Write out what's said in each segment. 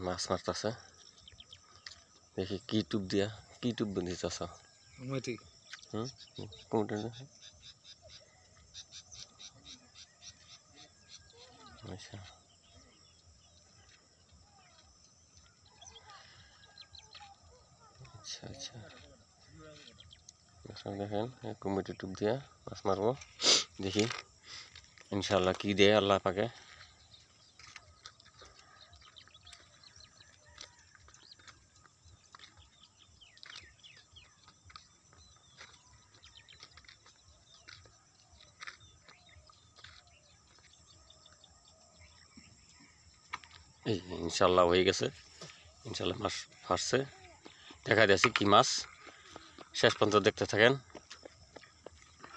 মাছ মারতেছে দেখি কি টুপ দিয়া কি টুপ বন্ধিতেছ কোনটা আচ্ছা আচ্ছা আচ্ছা দেখেন কুমিটি টুপ দিয়া মাছ মারবো দেখি ইনশাল্লাহ কি দেয় আল্লাহ পাকে এই ইনশাল্লাহ হয়ে গেছে ইনশাল্লাহ মাছ ফাটছে দেখা দিয়েছি কি মাছ শেষ পর্যন্ত দেখতে থাকেন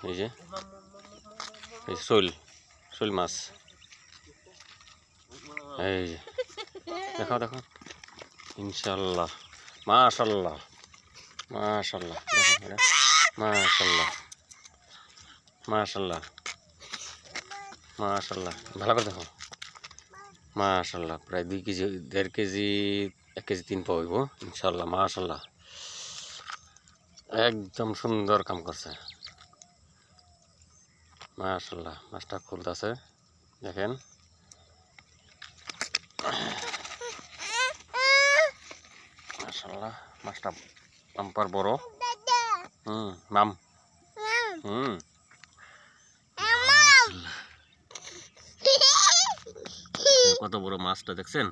এই যে এই শোল মাছ এই যে দেখো দেখো ইনশাল্লাহ মাশাল্লাহ মাশাল্লাহ মাশাল্লাহ মাশাল্লাহ মাশাল্লাহ ভালো করে দেখো মাশাল্লাহ প্রায় 2 কেজি 1.5 কেজি 1 কেজি 3 পাওয়া হইব ইনশাল্লাহ মাশাল্লাহ একদম সুন্দর কাম করছে মাশাল্লাহ মাছটা খুলতেছে দেখেন মাশাল্লাহ মাছটা বাম্পার বড় মাম কত বড় মাছটা দেখছেন